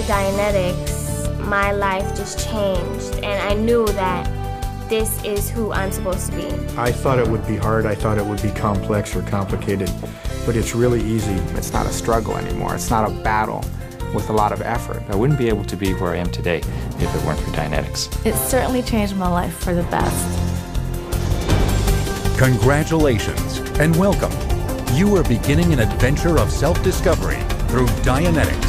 after Dianetics, my life just changed, and I knew that this is who I'm supposed to be. I thought it would be hard, I thought it would be complex or complicated, but it's really easy. It's not a struggle anymore, it's not a battle with a lot of effort. I wouldn't be able to be where I am today if it weren't for Dianetics. It certainly changed my life for the best. Congratulations and welcome. You are beginning an adventure of self-discovery through Dianetics.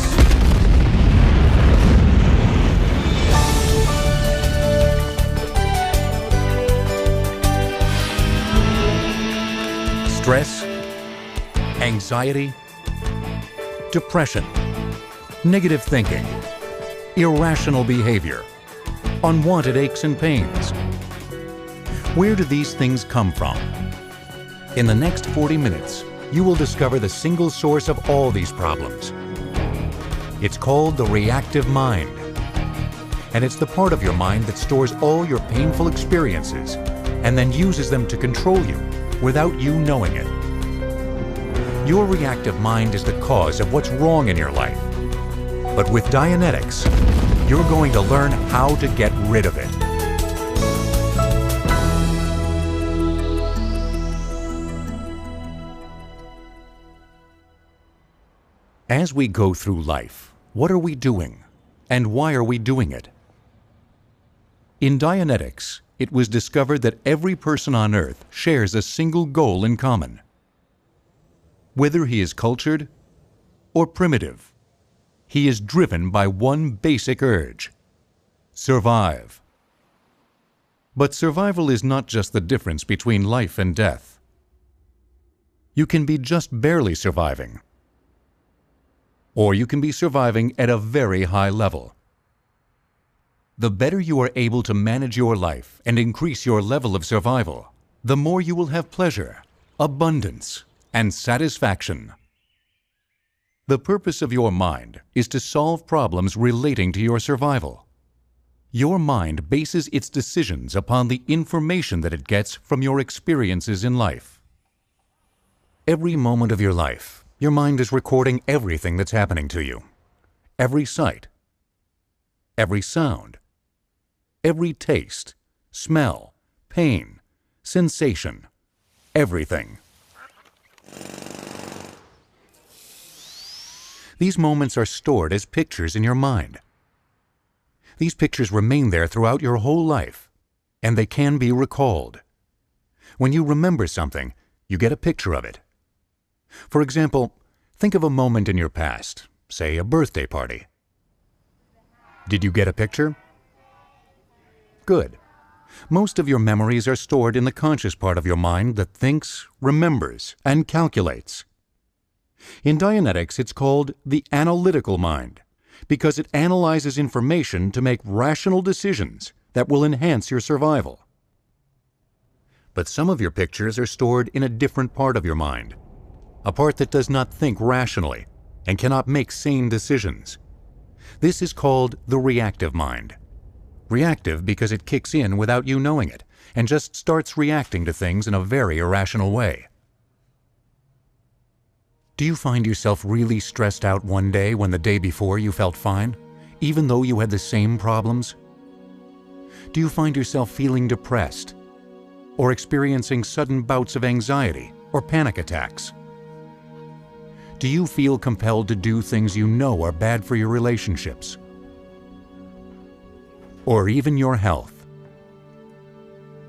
Stress, anxiety, depression, negative thinking, irrational behavior, unwanted aches and pains. Where do these things come from? In the next 40 minutes, you will discover the single source of all these problems. It's called the reactive mind. And it's the part of your mind that stores all your painful experiences and then uses them to control you without you knowing it. Your reactive mind is the cause of what's wrong in your life. But with Dianetics, you're going to learn how to get rid of it. As we go through life, what are we doing? And why are we doing it? In Dianetics, it was discovered that every person on Earth shares a single goal in common. Whether he is cultured or primitive, he is driven by one basic urge: survive. But survival is not just the difference between life and death. You can be just barely surviving, or you can be surviving at a very high level. The better you are able to manage your life and increase your level of survival, the more you will have pleasure, abundance, and satisfaction. The purpose of your mind is to solve problems relating to your survival. Your mind bases its decisions upon the information that it gets from your experiences in life. Every moment of your life, your mind is recording everything that's happening to you. Every sight, every sound, every taste, smell, pain, sensation, everything. These moments are stored as pictures in your mind. These pictures remain there throughout your whole life, and they can be recalled. When you remember something, you get a picture of it. For example, think of a moment in your past, say a birthday party. Did you get a picture? Good. Most of your memories are stored in the conscious part of your mind that thinks, remembers, and calculates. In Dianetics, it's called the analytical mind, because it analyzes information to make rational decisions that will enhance your survival. But some of your pictures are stored in a different part of your mind, a part that does not think rationally and cannot make sane decisions. This is called the reactive mind. Reactive because it kicks in without you knowing it and just starts reacting to things in a very irrational way. Do you find yourself really stressed out one day when the day before you felt fine, even though you had the same problems? Do you find yourself feeling depressed or experiencing sudden bouts of anxiety or panic attacks? Do you feel compelled to do things you know are bad for your relationships or even your health?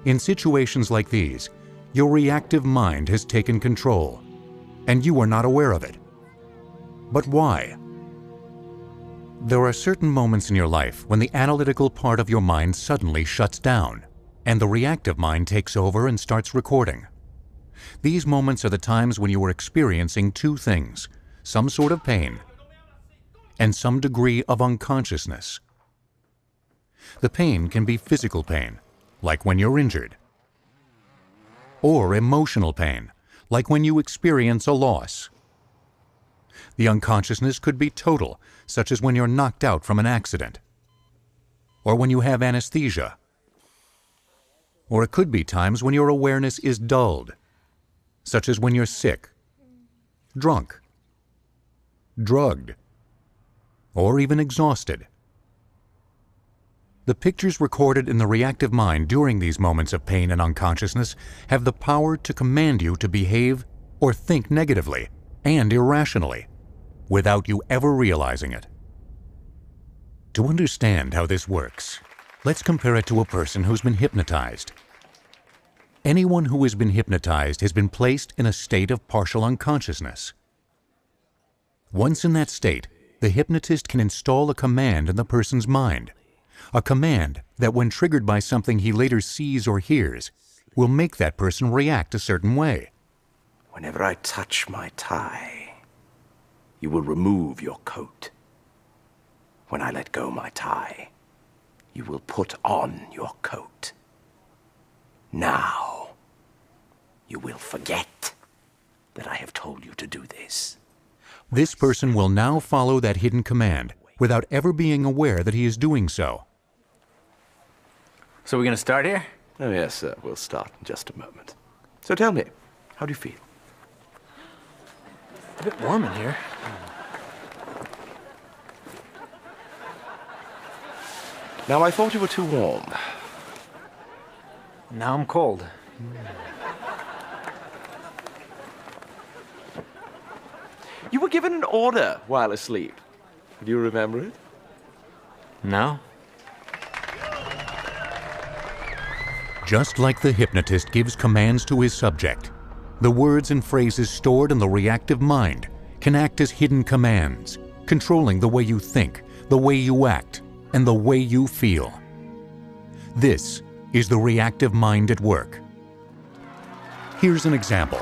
In situations like these, your reactive mind has taken control, and you are not aware of it. But why? There are certain moments in your life when the analytical part of your mind suddenly shuts down, and the reactive mind takes over and starts recording. These moments are the times when you are experiencing two things: some sort of pain and some degree of unconsciousness. The pain can be physical pain, like when you're injured, or emotional pain, like when you experience a loss. The unconsciousness could be total, such as when you're knocked out from an accident, or when you have anesthesia. Or it could be times when your awareness is dulled, such as when you're sick, drunk, drugged, or even exhausted. The pictures recorded in the reactive mind during these moments of pain and unconsciousness have the power to command you to behave or think negatively and irrationally without you ever realizing it. To understand how this works, let's compare it to a person who's been hypnotized. Anyone who has been hypnotized has been placed in a state of partial unconsciousness. Once in that state, the hypnotist can install a command in the person's mind, a command that, when triggered by something he later sees or hears, will make that person react a certain way. Whenever I touch my tie, you will remove your coat. When I let go my tie, you will put on your coat. Now, you will forget that I have told you to do this. This person will now follow that hidden command without ever being aware that he is doing so. So we're going to start here? Oh, yes, sir. We'll start in just a moment. So tell me, how do you feel? A bit warm in here. Now, I thought you were too warm. Now I'm cold. You were given an order while asleep. Do you remember it? No? Just like the hypnotist gives commands to his subject, the words and phrases stored in the reactive mind can act as hidden commands, controlling the way you think, the way you act, and the way you feel. This is the reactive mind at work. Here's an example.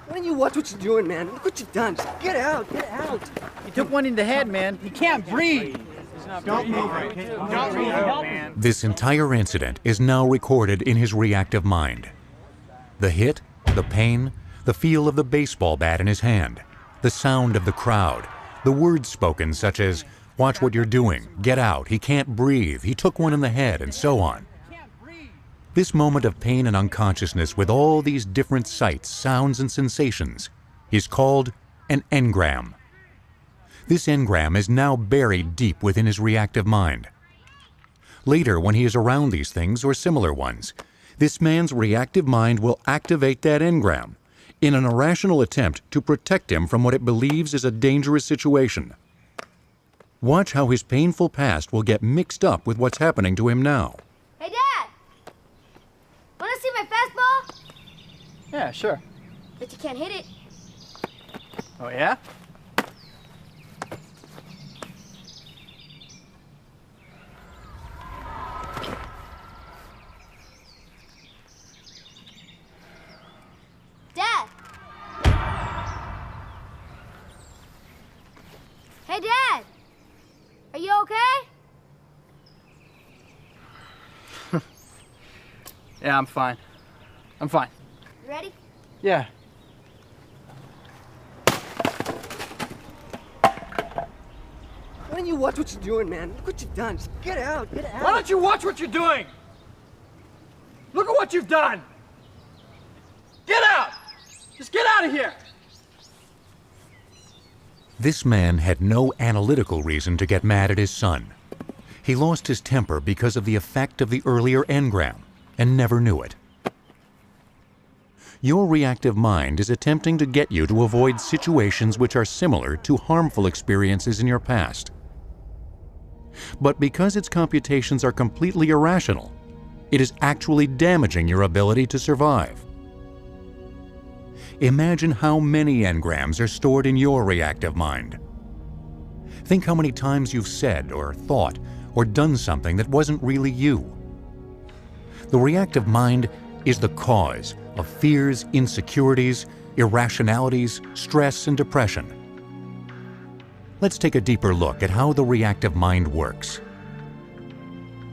Why don't you watch what you're doing, man? Look what you've done. Just get out, get out. He took one in the head, man. He can't breathe. Don't move, okay? Don't breathe, man. This entire incident is now recorded in his reactive mind. The hit, the pain, the feel of the baseball bat in his hand, the sound of the crowd, the words spoken such as, "Watch what you're doing, get out, he can't breathe, he took one in the head," and so on. This moment of pain and unconsciousness with all these different sights, sounds, and sensations is called an engram. This engram is now buried deep within his reactive mind. Later, when he is around these things or similar ones, this man's reactive mind will activate that engram in an irrational attempt to protect him from what it believes is a dangerous situation. Watch how his painful past will get mixed up with what's happening to him now. Hey, Dad! Wanna see my fastball? Yeah, sure. Bet you can't hit it. Oh, yeah? Dad! Hey, Dad! Are you okay? Yeah, I'm fine. I'm fine. You ready? Yeah. Why don't you watch what you're doing, man? Look what you've done. Just get out, get out. Why don't you watch what you're doing? Look at what you've done. Get out! Just get out of here! This man had no analytical reason to get mad at his son. He lost his temper because of the effect of the earlier engram and never knew it. Your reactive mind is attempting to get you to avoid situations which are similar to harmful experiences in your past. But because its computations are completely irrational, it is actually damaging your ability to survive. Imagine how many engrams are stored in your reactive mind. Think how many times you've said or thought or done something that wasn't really you. The reactive mind is the cause of fears, insecurities, irrationalities, stress, and depression. Let's take a deeper look at how the reactive mind works.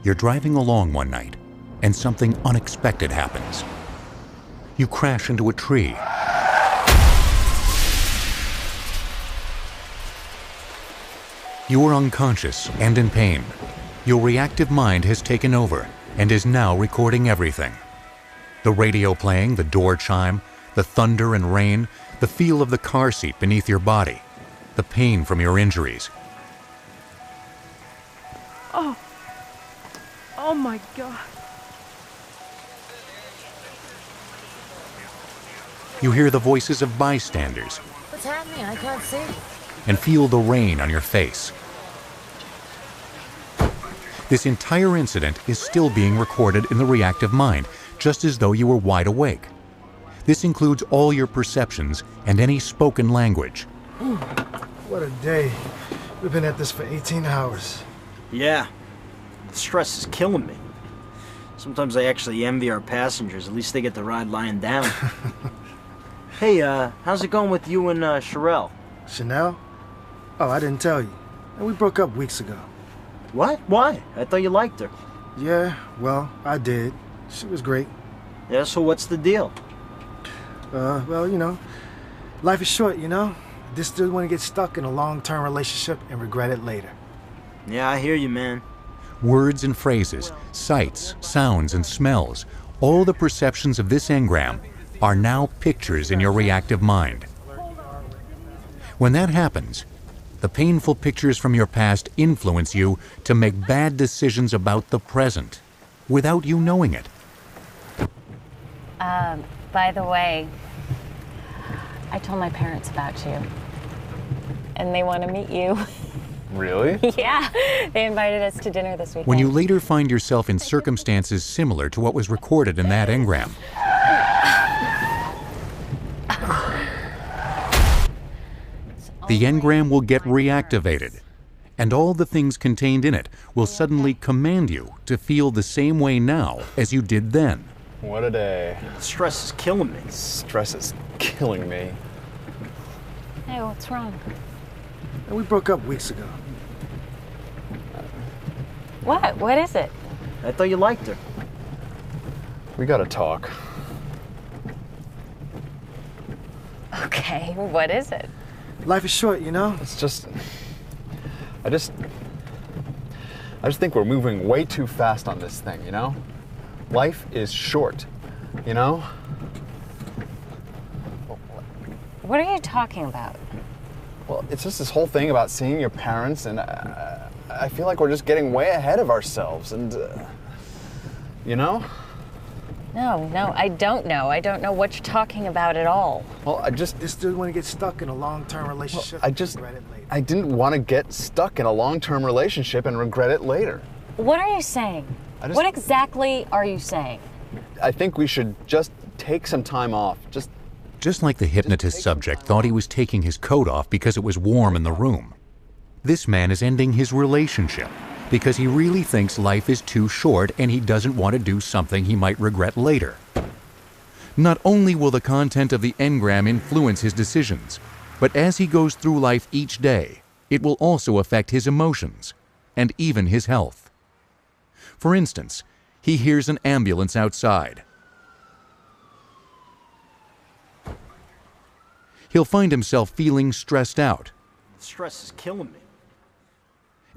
You're driving along one night, and something unexpected happens. You crash into a tree. You are unconscious and in pain. Your reactive mind has taken over and is now recording everything. The radio playing, the door chime, the thunder and rain, the feel of the car seat beneath your body, the pain from your injuries. Oh my God. You hear the voices of bystanders. What's happening? I can't see. And feel the rain on your face. This entire incident is still being recorded in the reactive mind, just as though you were wide awake. This includes all your perceptions and any spoken language. What a day. We've been at this for 18 hours. Yeah. The stress is killing me. Sometimes I actually envy our passengers. At least they get to ride lying down. Hey, how's it going with you and Sherelle? Chanel? Oh, I didn't tell you. We broke up weeks ago. What? Why? I thought you liked her. Yeah, well, I did. She was great. Yeah, so what's the deal? Well, you know, life is short, you know? This dude want to get stuck in a long-term relationship and regret it later. Yeah, I hear you, man. Words and phrases, sights, sounds, and smells, all the perceptions of this engram are now pictures in your reactive mind. When that happens, the painful pictures from your past influence you to make bad decisions about the present, without you knowing it. By the way, I told my parents about you, and they want to meet you. Really? Yeah, they invited us to dinner this weekend. When you later find yourself in circumstances similar to what was recorded in that engram, the engram will get reactivated, and all the things contained in it will suddenly command you to feel the same way now as you did then. What a day. Stress is killing me. Stress is killing me. Hey, what's wrong? We broke up weeks ago. What? What is it? I thought you liked her. We gotta talk. Okay, what is it? Life is short, you know? It's just... I just think we're moving way too fast on this thing, you know? Life is short, you know? What are you talking about? Well, it's just this whole thing about seeing your parents, and I feel like we're just getting way ahead of ourselves, and, you know? No, I don't know. I don't know what you're talking about at all. Well, This dude want to get stuck in a long-term relationship and regret it later. I didn't want to get stuck in a long-term relationship and regret it later. What are you saying? What exactly are you saying? I think we should just take some time off. Just like the hypnotist subject thought he was taking his coat off because it was warm in the room, this man is ending his relationship because he really thinks life is too short and he doesn't want to do something he might regret later. Not only will the content of the engram influence his decisions, but as he goes through life each day, it will also affect his emotions and even his health. For instance, he hears an ambulance outside. He'll find himself feeling stressed out. Stress is killing me.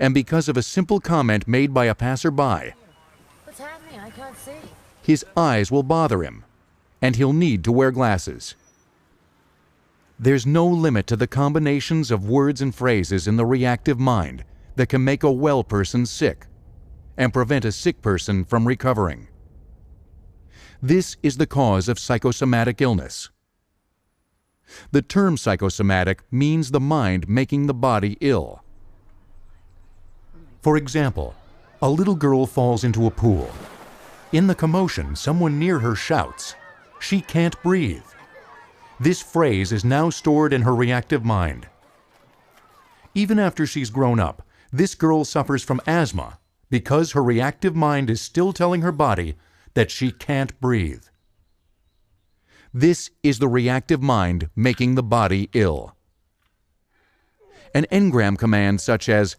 And because of a simple comment made by a passerby, What's happening? I can't see. his eyes will bother him, and he'll need to wear glasses. There's no limit to the combinations of words and phrases in the reactive mind that can make a well person sick and prevent a sick person from recovering. This is the cause of psychosomatic illness. The term psychosomatic means the mind making the body ill. For example, a little girl falls into a pool. In the commotion, someone near her shouts, "She can't breathe." This phrase is now stored in her reactive mind. Even after she's grown up, this girl suffers from asthma because her reactive mind is still telling her body that she can't breathe. This is the reactive mind making the body ill. An engram command such as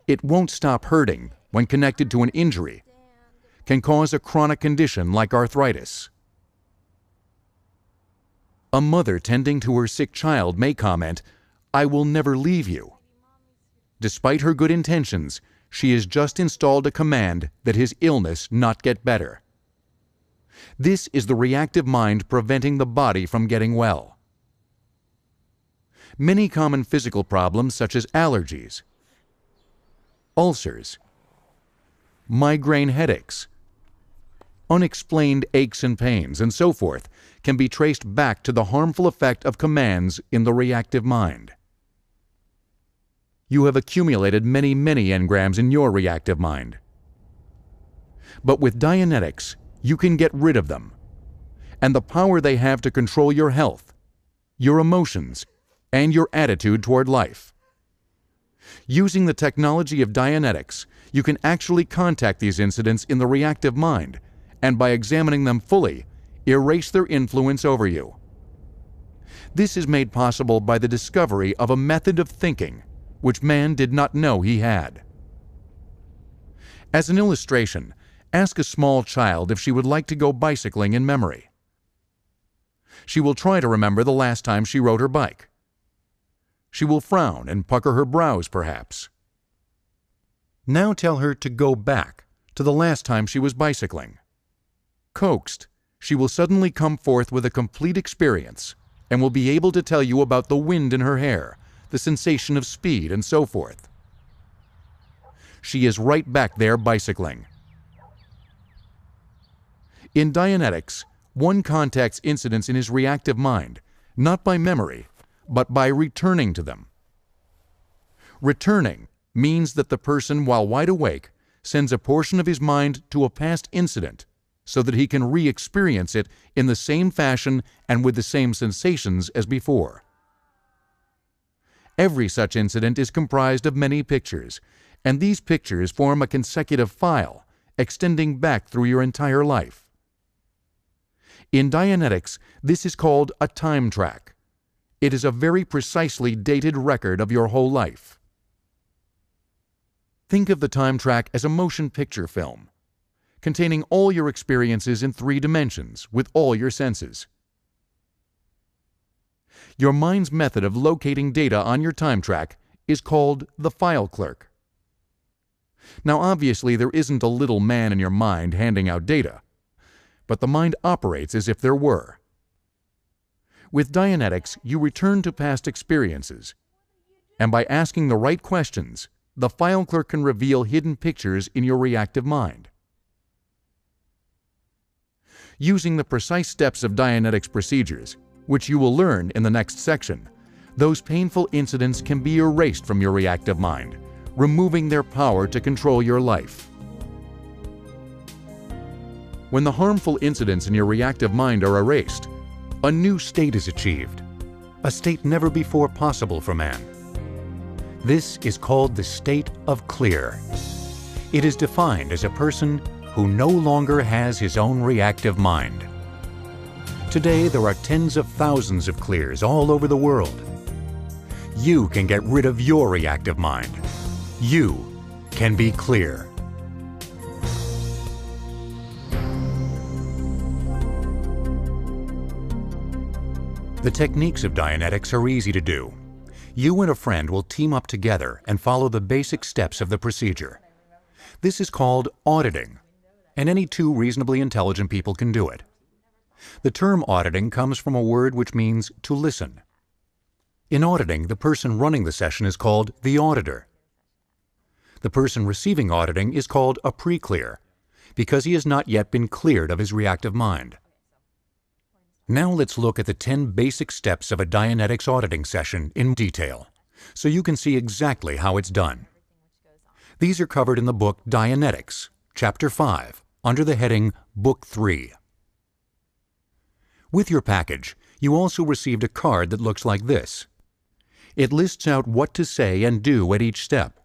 "it won't stop hurting" when connected to an injury can cause a chronic condition like arthritis. A mother tending to her sick child may comment, "I will never leave you." Despite her good intentions, she has just installed a command that his illness not get better. This is the reactive mind preventing the body from getting well. Many common physical problems such as allergies, ulcers, migraine headaches, unexplained aches and pains, and so forth can be traced back to the harmful effect of commands in the reactive mind. You have accumulated many engrams in your reactive mind. But with Dianetics, you can get rid of them, and the power they have to control your health, your emotions, and your attitude toward life. Using the technology of Dianetics, you can actually contact these incidents in the reactive mind, and by examining them fully, erase their influence over you. This is made possible by the discovery of a method of thinking which man did not know he had. As an illustration, ask a small child if she would like to go bicycling in memory. She will try to remember the last time she rode her bike. She will frown and pucker her brows, perhaps. Now tell her to go back to the last time she was bicycling. Coaxed, she will suddenly come forth with a complete experience and will be able to tell you about the wind in her hair, the sensation of speed, and so forth. She is right back there bicycling. In Dianetics, one contacts incidents in his reactive mind, not by memory, but by returning to them. Returning means that the person, while wide awake, sends a portion of his mind to a past incident so that he can re-experience it in the same fashion and with the same sensations as before. Every such incident is comprised of many pictures, and these pictures form a consecutive file extending back through your entire life. In Dianetics, this is called a time track. It is a very precisely dated record of your whole life. Think of the time track as a motion picture film, containing all your experiences in 3 dimensions with all your senses. Your mind's method of locating data on your time track is called the file clerk. Now obviously there isn't a little man in your mind handing out data, but the mind operates as if there were. With Dianetics, you return to past experiences, and by asking the right questions, the file clerk can reveal hidden pictures in your reactive mind. Using the precise steps of Dianetics procedures, which you will learn in the next section, those painful incidents can be erased from your reactive mind, removing their power to control your life. When the harmful incidents in your reactive mind are erased, a new state is achieved, a state never before possible for man. This is called the state of clear. It is defined as a person who no longer has his own reactive mind. Today, there are tens of thousands of clears all over the world. You can get rid of your reactive mind. You can be clear. The techniques of Dianetics are easy to do. You and a friend will team up together and follow the basic steps of the procedure. This is called auditing, and any 2 reasonably intelligent people can do it. The term auditing comes from a word which means to listen. In auditing, the person running the session is called the auditor. The person receiving auditing is called a pre-clear, because he has not yet been cleared of his reactive mind. Now let's look at the 10 basic steps of a Dianetics auditing session in detail, so you can see exactly how it's done. These are covered in the book Dianetics, Chapter 5, under the heading Book 3. With your package, you also received a card that looks like this. It lists out what to say and do at each step.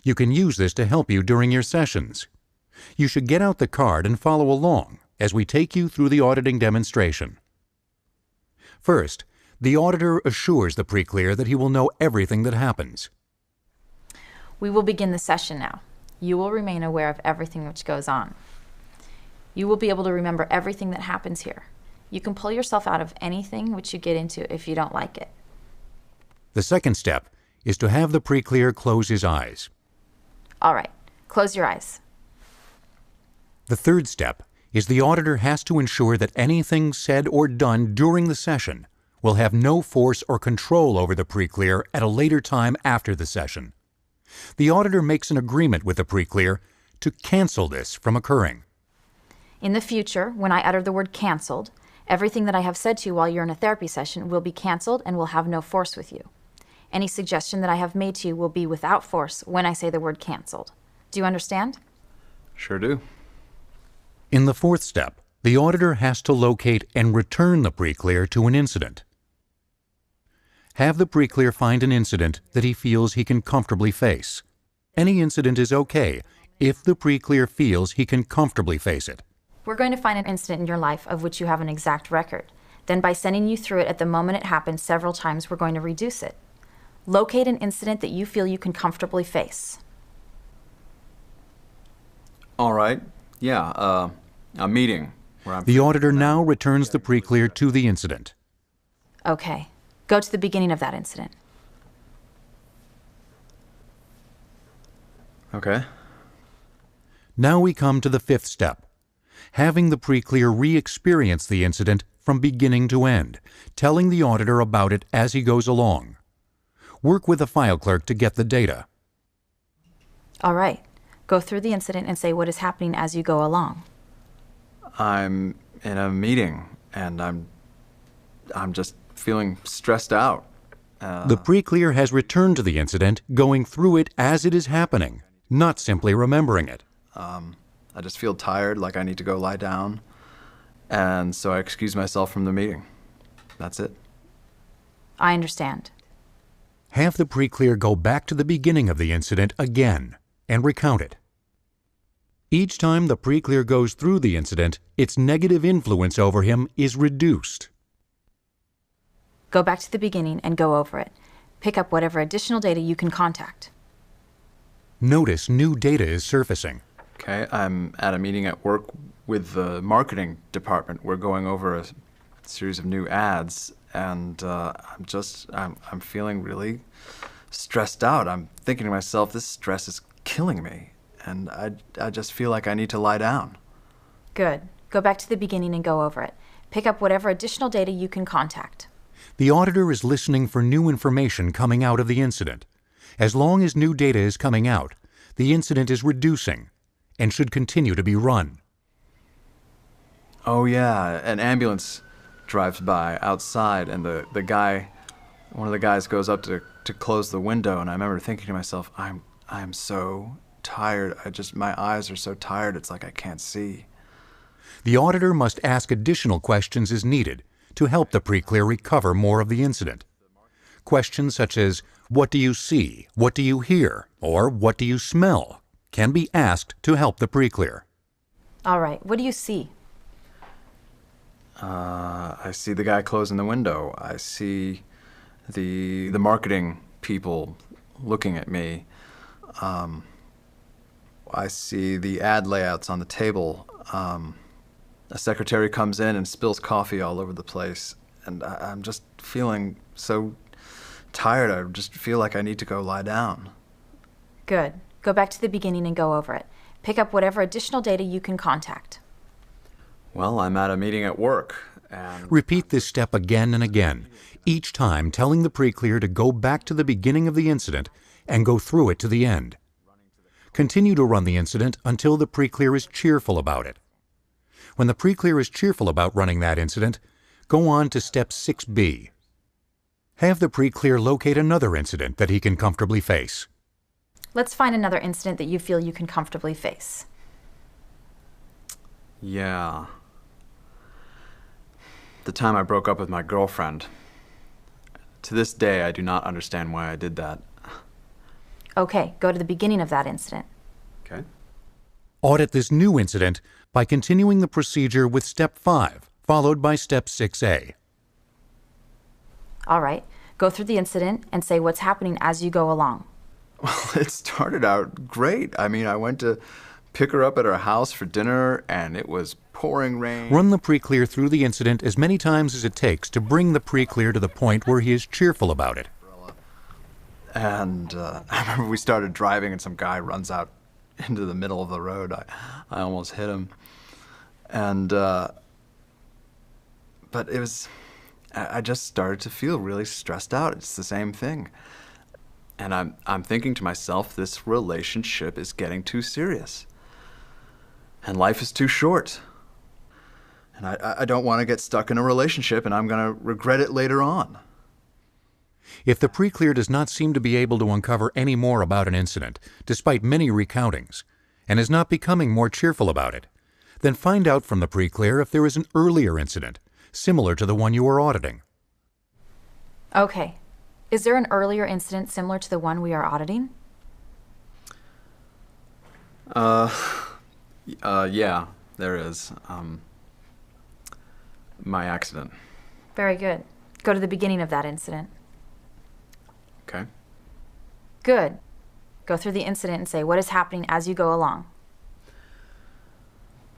You can use this to help you during your sessions. You should get out the card and follow along as we take you through the auditing demonstration. First, the auditor assures the pre-clear that he will know everything that happens. We will begin the session now. You will remain aware of everything which goes on. You will be able to remember everything that happens here. You can pull yourself out of anything which you get into if you don't like it. The second step is to have the pre-clear close his eyes. All right, close your eyes. The third step is the auditor has to ensure that anything said or done during the session will have no force or control over the pre-clear at a later time after the session. The auditor makes an agreement with the pre-clear to cancel this from occurring. In the future, when I utter the word canceled, everything that I have said to you while you're in a therapy session will be canceled and will have no force with you. Any suggestion that I have made to you will be without force when I say the word canceled. Do you understand? Sure do. In the fourth step, the auditor has to locate and return the pre-clear to an incident. Have the pre-clear find an incident that he feels he can comfortably face. Any incident is okay if the pre-clear feels he can comfortably face it. We're going to find an incident in your life of which you have an exact record. Then by sending you through it at the moment it happens several times, we're going to reduce it. Locate an incident that you feel you can comfortably face. All right. Yeah, a meeting where I'm... The auditor now returns the pre-clear to the incident. Okay. Go to the beginning of that incident. Okay. Now we come to the fifth step, having the pre-clear re-experience the incident from beginning to end, telling the auditor about it as he goes along. Work with the file clerk to get the data. All right. Go through the incident and say what is happening as you go along. I'm in a meeting, and I'm just feeling stressed out. The pre-clear has returned to the incident, going through it as it is happening, not simply remembering it. I just feel tired, like I need to go lie down, and so I excuse myself from the meeting. That's it. I understand. Have the pre-clear go back to the beginning of the incident again and recount it. Each time the pre-clear goes through the incident, its negative influence over him is reduced. Go back to the beginning and go over it. Pick up whatever additional data you can contact. Notice new data is surfacing. Okay, I'm at a meeting at work with the marketing department. We're going over a series of new ads, and I'm feeling really stressed out. I'm thinking to myself, this stress is killing me, and I just feel like I need to lie down. Good. Go back to the beginning and go over it. Pick up whatever additional data you can contact. The auditor is listening for new information coming out of the incident. As long as new data is coming out, the incident is reducing and should continue to be run. Oh yeah, an ambulance drives by outside, and one of the guys goes up to close the window, and I remember thinking to myself, I'm so tired. My eyes are so tired, it's like I can't see. The auditor must ask additional questions as needed to help the pre-clear recover more of the incident. Questions such as, what do you see, what do you hear, or what do you smell, can be asked to help the pre-clear. All right, what do you see? I see the guy closing the window. I see the marketing people looking at me. I see the ad layouts on the table. A secretary comes in and spills coffee all over the place, and I'm just feeling so tired. I just feel like I need to go lie down. Good. Go back to the beginning and go over it. Pick up whatever additional data you can contact. Well, I'm at a meeting at work, and... Repeat this step again and again, each time telling the pre-clear to go back to the beginning of the incident and go through it to the end. Continue to run the incident until the pre-clear is cheerful about it. When the pre-clear is cheerful about running that incident, go on to step 6B. Have the pre-clear locate another incident that he can comfortably face. Let's find another incident that you feel you can comfortably face. Yeah. The time I broke up with my girlfriend. To this day, I do not understand why I did that. Okay, go to the beginning of that incident. Okay. Audit this new incident by continuing the procedure with step 5, followed by step 6A. All right, go through the incident and say what's happening as you go along. Well, it started out great. I mean, I went to pick her up at her house for dinner, and it was pouring rain. Run the pre-clear through the incident as many times as it takes to bring the pre-clear to the point where he is cheerful about it. And I remember we started driving and some guy runs out into the middle of the road. I almost hit him. And, but it was, I just started to feel really stressed out. It's the same thing. And I'm thinking to myself, this relationship is getting too serious. And life is too short. And I don't want to get stuck in a relationship, and I'm going to regret it later on. If the pre-clear does not seem to be able to uncover any more about an incident, despite many recountings, and is not becoming more cheerful about it, then find out from the pre-clear if there is an earlier incident, similar to the one you are auditing. Okay. Is there an earlier incident similar to the one we are auditing? Yeah, there is. My accident. Very good. Go to the beginning of that incident. Okay. Good. Go through the incident and say what is happening as you go along.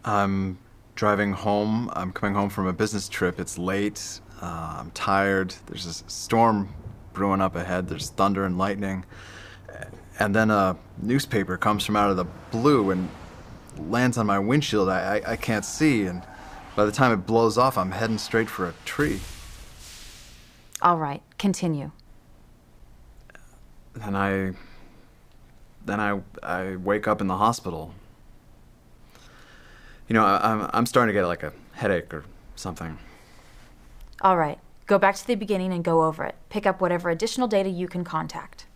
I'm driving home. I'm coming home from a business trip. It's late. I'm tired. There's a storm brewing up ahead. There's thunder and lightning. And then a newspaper comes from out of the blue and lands on my windshield. I can't see, and by the time it blows off, I'm heading straight for a tree. All right, continue. And I wake up in the hospital. You know, I'm starting to get like a headache or something. All right, go back to the beginning and go over it. Pick up whatever additional data you can contact.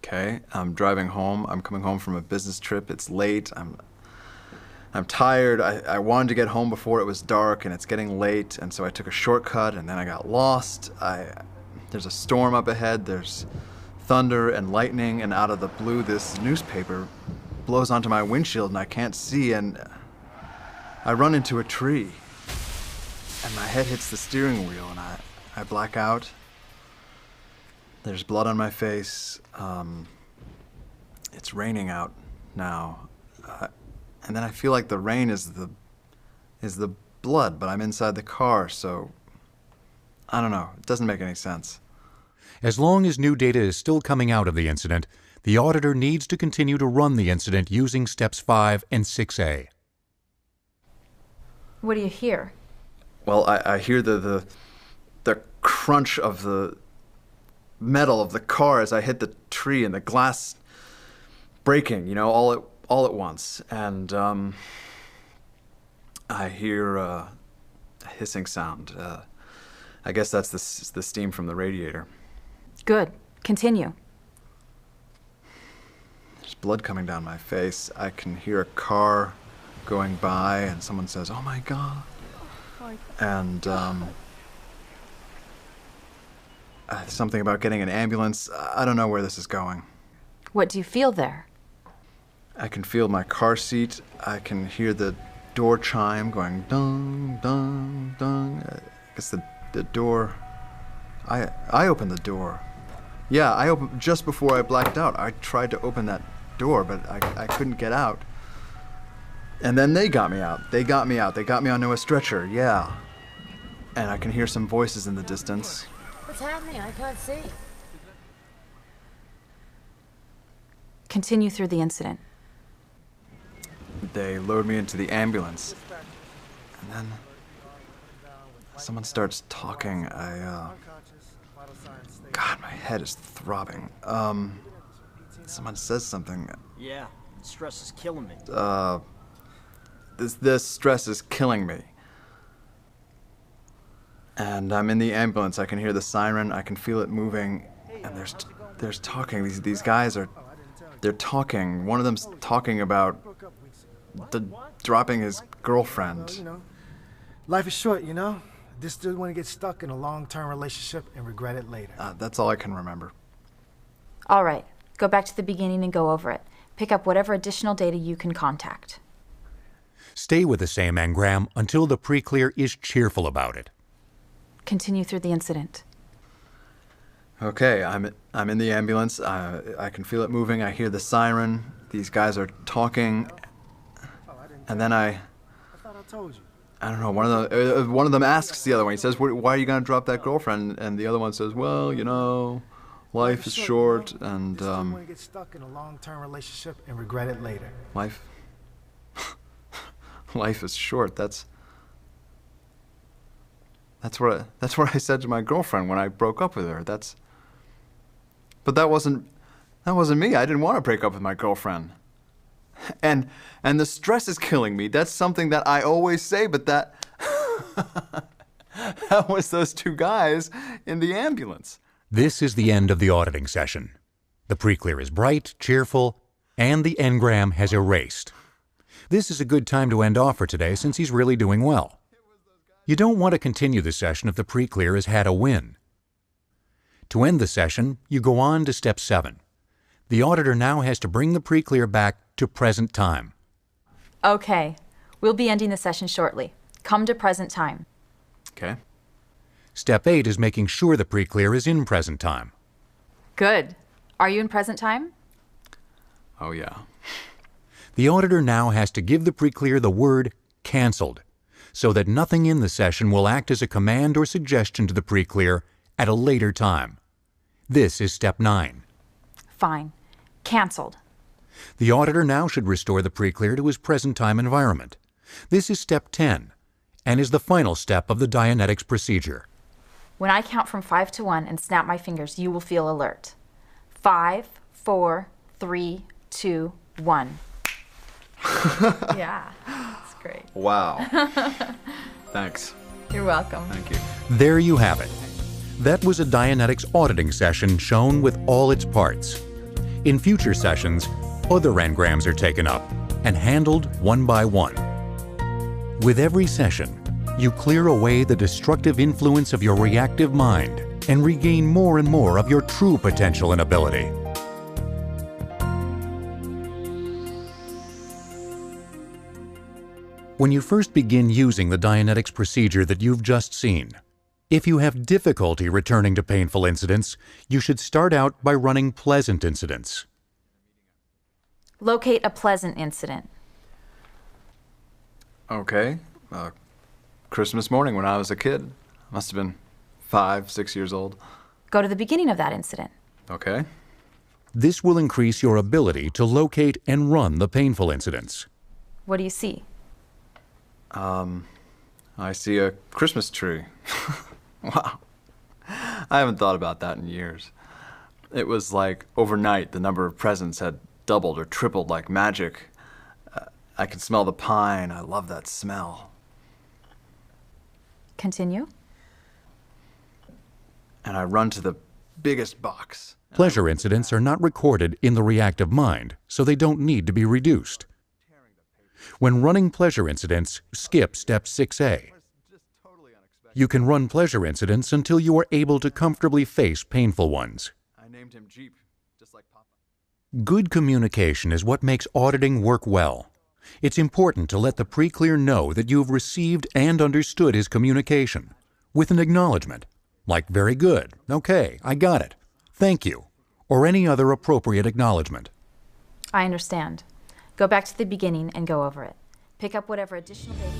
Okay, I'm driving home. I'm coming home from a business trip. It's late. I'm tired. I wanted to get home before it was dark, and it's getting late, and so I took a shortcut, and then I got lost. There's a storm up ahead. There's thunder and lightning, and out of the blue, this newspaper blows onto my windshield, and I can't see, and I run into a tree, and my head hits the steering wheel, and I black out. There's blood on my face. It's raining out now. And then I feel like the rain is the blood, but I'm inside the car, so I don't know. It doesn't make any sense. As long as new data is still coming out of the incident, the auditor needs to continue to run the incident using steps 5 and 6A. What do you hear? Well, I hear the crunch of the metal of the car as I hit the tree and the glass breaking, you know, all at once. And I hear a hissing sound. I guess that's the steam from the radiator. Good. Continue. There's blood coming down my face. I can hear a car going by, and someone says, "Oh my God." And something about getting an ambulance. I don't know where this is going. What do you feel there? I can feel my car seat. I can hear the door chime going dong, dong, dong. I guess the door. I opened the door. Yeah, I opened just before I blacked out. I tried to open that door, but I couldn't get out. And then they got me out. They got me out. They got me onto a stretcher, yeah. And I can hear some voices in the distance. What's happening? I can't see. Continue through the incident. They load me into the ambulance. And then someone starts talking. God, my head is throbbing. Someone says something. Yeah, stress is killing me. This stress is killing me. And I'm in the ambulance. I can hear the siren. I can feel it moving. And there's talking. These guys they're talking. One of them's talking about dropping his girlfriend. Well, you know, life is short, you know? This dude want to get stuck in a long-term relationship and regret it later. That's all I can remember. All right. Go back to the beginning and go over it. Pick up whatever additional data you can contact. Stay with the same engram until the pre-clear is cheerful about it. Continue through the incident. Okay, I'm in the ambulance. I can feel it moving. I hear the siren. These guys are talking. And then I told you. I don't know. One of them asks the other one. He says, "Why are you gonna drop that girlfriend?" And the other one says, "Well, you know, life is short, and You want to get stuck in a long-term relationship and regret it later. life is short." That's what I said to my girlfriend when I broke up with her. But that wasn't me. I didn't want to break up with my girlfriend. And the stress is killing me. That's something that I always say, but that was those two guys in the ambulance. This is the end of the auditing session. The pre-clear is bright, cheerful, and the engram has erased. This is a good time to end off for today since he's really doing well. You don't want to continue the session if the pre-clear has had a win. To end the session, you go on to step 7. The auditor now has to bring the pre-clear back to present time. Okay, we'll be ending the session shortly. Come to present time. Okay. Step 8 is making sure the pre-clear is in present time. Good. Are you in present time? Oh, yeah. The auditor now has to give the pre-clear the word canceled, so that nothing in the session will act as a command or suggestion to the pre-clear at a later time. This is step 9. Fine. Canceled. The auditor now should restore the pre-clear to his present time environment. This is step 10, and is the final step of the Dianetics procedure. When I count from 5 to 1 and snap my fingers, you will feel alert. 5, 4, 3, 2, 1. Yeah, that's great. Wow. Thanks. You're welcome. Thank you. There you have it. That was a Dianetics auditing session shown with all its parts. In future sessions, other engrams are taken up and handled one by one. With every session, you clear away the destructive influence of your reactive mind and regain more and more of your true potential and ability. When you first begin using the Dianetics procedure that you've just seen, if you have difficulty returning to painful incidents, you should start out by running pleasant incidents. Locate a pleasant incident. Okay. Christmas morning when I was a kid. Must have been 5, 6 years old. Go to the beginning of that incident. Okay. This will increase your ability to locate and run the painful incidents. What do you see? I see a Christmas tree. Wow. I haven't thought about that in years. It was like overnight the number of presents had doubled or tripled like magic. I can smell the pine. I love that smell. Continue. And I run to the biggest box. Pleasure incidents are not recorded in the reactive mind, so they don't need to be reduced. When running pleasure incidents, skip step 6A. You can run pleasure incidents until you are able to comfortably face painful ones. I named him Jeep, just like Papa. Good communication is what makes auditing work well. It's important to let the pre-clear know that you've received and understood his communication, with an acknowledgement, like very good, okay, I got it, thank you, or any other appropriate acknowledgement. I understand. Go back to the beginning and go over it. Pick up whatever additional data.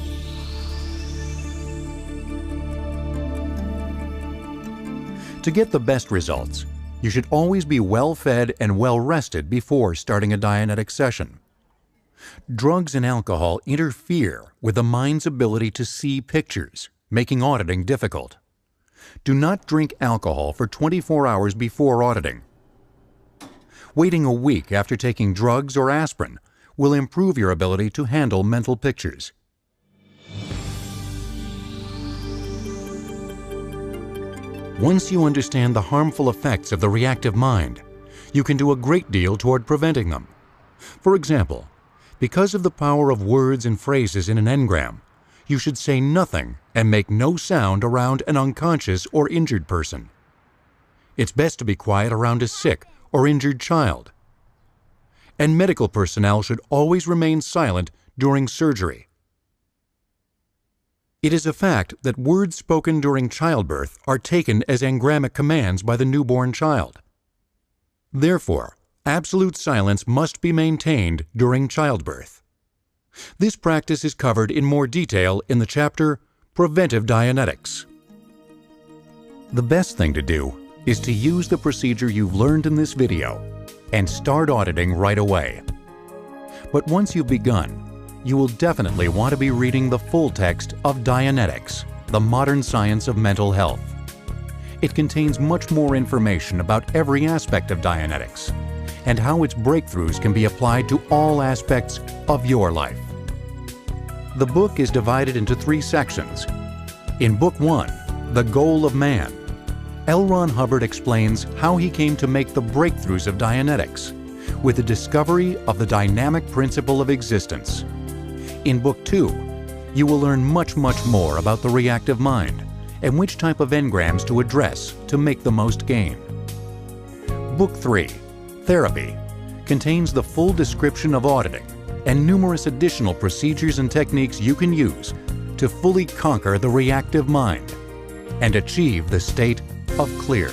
To get the best results, you should always be well-fed and well-rested before starting a Dianetics session. Drugs and alcohol interfere with the mind's ability to see pictures, making auditing difficult. Do not drink alcohol for 24 hours before auditing. Waiting a week after taking drugs or aspirin will improve your ability to handle mental pictures. Once you understand the harmful effects of the reactive mind, you can do a great deal toward preventing them. For example, because of the power of words and phrases in an engram, you should say nothing and make no sound around an unconscious or injured person. It's best to be quiet around a sick or injured child. And medical personnel should always remain silent during surgery. It is a fact that words spoken during childbirth are taken as engrammic commands by the newborn child. Therefore, absolute silence must be maintained during childbirth. This practice is covered in more detail in the chapter Preventive Dianetics. The best thing to do is to use the procedure you've learned in this video and start auditing right away. But once you've begun, you will definitely want to be reading the full text of Dianetics, the modern science of mental health. It contains much more information about every aspect of Dianetics and how its breakthroughs can be applied to all aspects of your life. The book is divided into 3 sections. In Book 1, The Goal of Man, L.Ron Hubbard explains how he came to make the breakthroughs of Dianetics with the discovery of the dynamic principle of existence. In Book 2, you will learn much more about the reactive mind and which type of engrams to address to make the most gain. Book 3, Therapy, contains the full description of auditing and numerous additional procedures and techniques you can use to fully conquer the reactive mind and achieve the state of clear.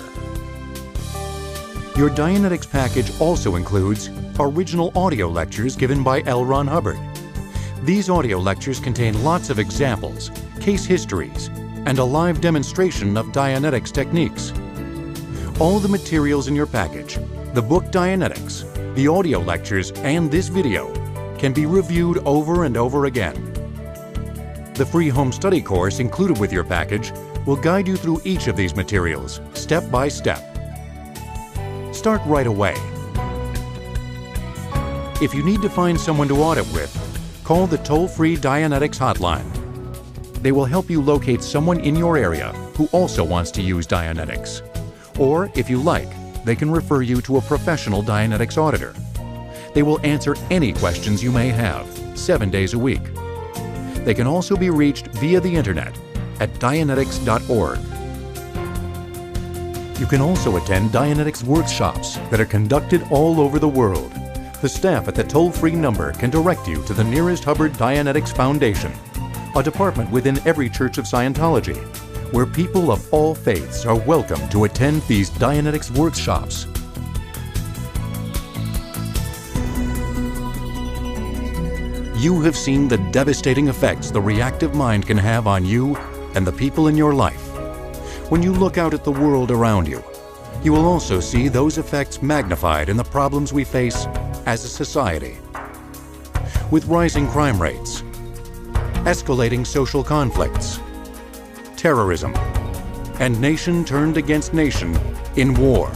Your Dianetics package also includes original audio lectures given by L.Ron Hubbard. These audio lectures contain lots of examples, case histories, and a live demonstration of Dianetics techniques. All the materials in your package, the book Dianetics, the audio lectures, and this video can be reviewed over and over again. The free home study course included with your package will guide you through each of these materials, step by step. Start right away. If you need to find someone to audit with, call the toll-free Dianetics hotline. They will help you locate someone in your area who also wants to use Dianetics. Or, if you like, they can refer you to a professional Dianetics auditor. They will answer any questions you may have, 7 days a week. They can also be reached via the internet at Dianetics.org. You can also attend Dianetics workshops that are conducted all over the world. The staff at the toll-free number can direct you to the nearest Hubbard Dianetics Foundation, a department within every Church of Scientology, where people of all faiths are welcome to attend these Dianetics workshops. You have seen the devastating effects the reactive mind can have on you and the people in your life. When you look out at the world around you, you will also see those effects magnified in the problems we face as a society. With rising crime rates, escalating social conflicts, terrorism, and nation turned against nation in war.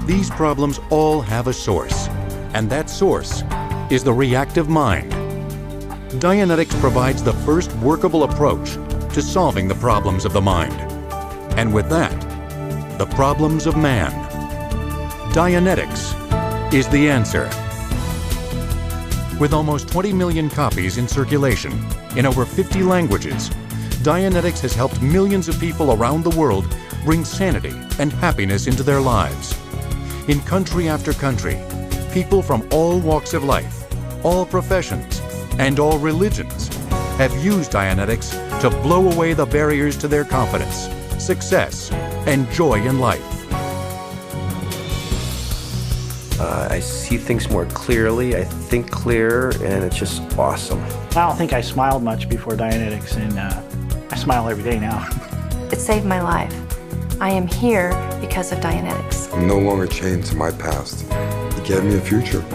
These problems all have a source, and that source is the reactive mind. Dianetics provides the first workable approach to solving the problems of the mind, and with that, the problems of man. Dianetics is the answer. With almost 20 million copies in circulation in over 50 languages, Dianetics has helped millions of people around the world bring sanity and happiness into their lives. In country after country, people from all walks of life, all professions, and all religions have used Dianetics to blow away the barriers to their confidence, success, and joy in life. I see things more clearly, I think clearer, and it's just awesome. I don't think I smiled much before Dianetics, and I smile every day now. It saved my life. I am here because of Dianetics. I'm no longer chained to my past. It gave me a future.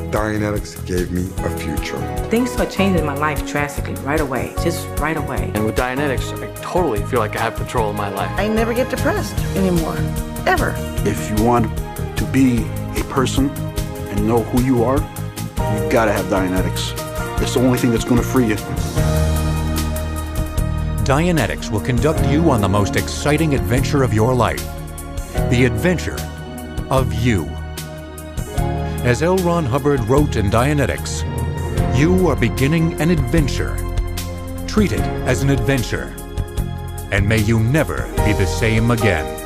Dianetics gave me a future. Things start changing in my life drastically, right away, just right away. And with Dianetics, I totally feel like I have control of my life. I never get depressed anymore, ever. If you want to be a person and know who you are, you've got to have Dianetics. It's the only thing that's going to free you. Dianetics will conduct you on the most exciting adventure of your life. The adventure of you. As L.Ron Hubbard wrote in Dianetics, you are beginning an adventure. Treat it as an adventure, and may you never be the same again.